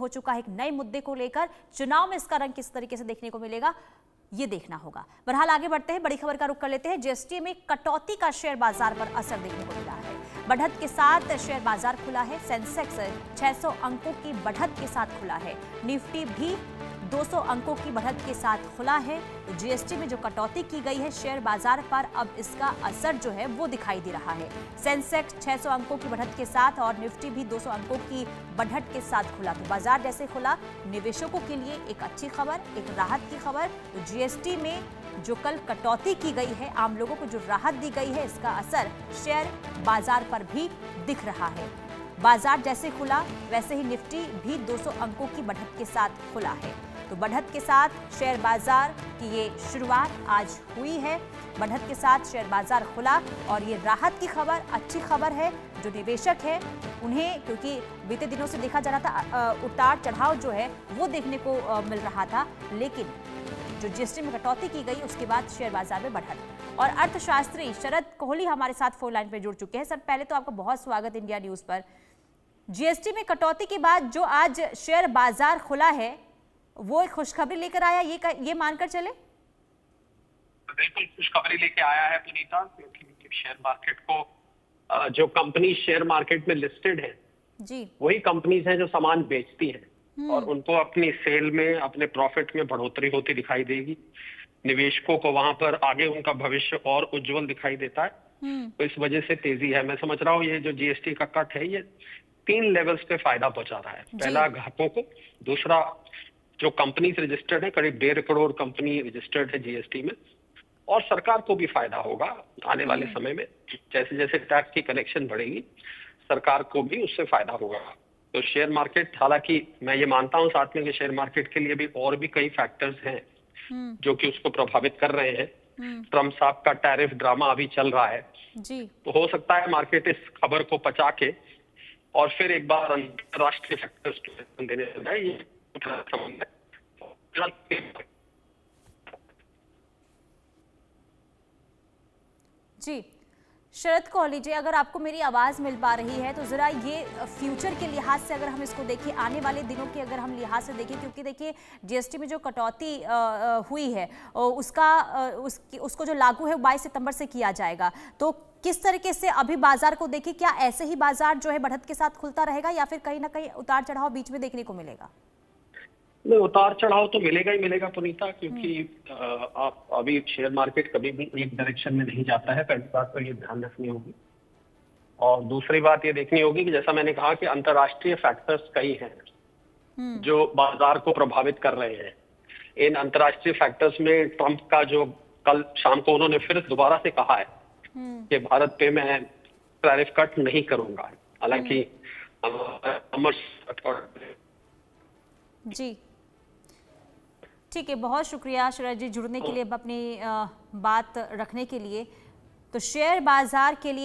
हो चुका है एक नए मुद्दे को लेकर। चुनाव में इसका रंग किस तरीके से देखने को मिलेगा ये देखना होगा। बहरहाल आगे बढ़ते हैं, बड़ी खबर का रुख कर लेते हैं। जीएसटी में कटौती का शेयर बाजार पर असर देखने को मिला है। बढ़त के साथ शेयर बाजार खुला है। सेंसेक्स 600 अंकों की बढ़त के साथ खुला है। निफ्टी भी 200 अंकों की बढ़त के साथ खुला है। तो जीएसटी में जो कटौती की गई है शेयर बाजार पर, अब इसका असर जो है वो दिखाई दे रहा है। सेंसेक्स 600 अंकों की बढ़त के साथ और निफ्टी भी 200 अंकों की बढ़त के साथ खुला। तो बाजार जैसे खुला, निवेशकों के लिए एक अच्छी खबर, एक राहत की खबर। तो जीएसटी में जो कल कटौती की गई है, आम लोगों को जो राहत दी गई है, इसका असर शेयर बाजार पर भी दिख रहा है। बाजार जैसे खुला वैसे ही निफ्टी भी 200 अंकों की बढ़त के साथ खुला है। तो बढ़त के साथ शेयर बाजार की ये शुरुआत आज हुई है। बढ़त के साथ शेयर बाजार खुला और ये राहत की खबर, अच्छी खबर है। जो निवेशक है उन्हें, क्योंकि बीते दिनों से देखा जा रहा था उतार चढ़ाव जो है वो देखने को मिल रहा था, लेकिन जो जीएसटी में कटौती की गई उसके बाद शेयर बाजार में बढ़त। और अर्थशास्त्री शरद कोहली हमारे साथ फोन लाइन पर जुड़ चुके हैं। सर, पहले तो आपका बहुत स्वागत इंडिया न्यूज पर। जीएसटी में कटौती के बाद जो आज शेयर बाजार खुला है वो एक खुशखबरी लेकर आया, ये मानकर चले? बिल्कुल खुशखबरी लेके आया है पुनीता, क्योंकि शेयर मार्केट को जो कंपनी शेयर मार्केट में लिस्टेड है जी, वही कंपनीज हैं जो सामान बेचती हैं और उनको अपनी सेल में, अपने प्रॉफिट में बढ़ोतरी होती दिखाई देगी। निवेशकों को वहां पर आगे उनका भविष्य और उज्जवल दिखाई देता है। तो इस वजह से तेजी है। मैं समझ रहा हूँ ये जो जीएसटी का कट है ये 3 लेवल्स पे फायदा पहुंचा रहा है। पहला ग्राहकों को, दूसरा जो कंपनीज रजिस्टर्ड है, करीब 1.5 करोड़ कंपनी रजिस्टर्ड है जीएसटी में, और सरकार को भी फायदा होगा आने वाले समय में। जैसे जैसे टैक्स की कलेक्शन बढ़ेगी सरकार को भी उससे फायदा होगा। तो शेयर मार्केट, हालांकि मैं ये मानता हूं साथ में कि शेयर मार्केट के लिए भी और भी कई फैक्टर्स हैं जो कि उसको प्रभावित कर रहे हैं। ट्रम्प साहब का टैरिफ ड्रामा अभी चल रहा है जी। तो हो सकता है मार्केट इस खबर को पचा के और फिर एक बार अंतरराष्ट्रीय फैक्टर्स को देने लगा है। ये जी, शरद कोहली जी, अगर आपको मेरी आवाज़ मिल पा रही है तो ज़रा ये फ्यूचर के लिहाज से अगर हम इसको देखें, आने वाले दिनों के अगर हम लिहाज से देखें, क्योंकि देखिए जीएसटी में जो कटौती हुई है उसको जो लागू है 22 सितंबर से किया जाएगा। तो किस तरीके से अभी बाजार को देखें, क्या ऐसे ही बाजार जो है बढ़त के साथ खुलता रहेगा या फिर कहीं ना कहीं उतार चढ़ाव बीच में देखने को मिलेगा? नहीं, उतार चढ़ाव तो मिलेगा ही मिलेगा पुनीता, क्योंकि आप अभी शेयर मार्केट कभी भी एक डायरेक्शन में नहीं जाता है। पहली बात तो ये ध्यान रखनी होगी, और दूसरी बात ये देखनी होगी कि जैसा मैंने कहा कि अंतर्राष्ट्रीय फैक्टर्स कई हैं जो बाजार को प्रभावित कर रहे हैं। इन अंतर्राष्ट्रीय फैक्टर्स में ट्रंप का जो कल शाम को उन्होंने फिर दोबारा से कहा है कि भारत पे मैं टैरिफ कट नहीं करूंगा, हालांकि जी ठीक है, बहुत शुक्रिया शरद जी जुड़ने के लिए, अपनी बात रखने के लिए। तो शेयर बाजार के लिए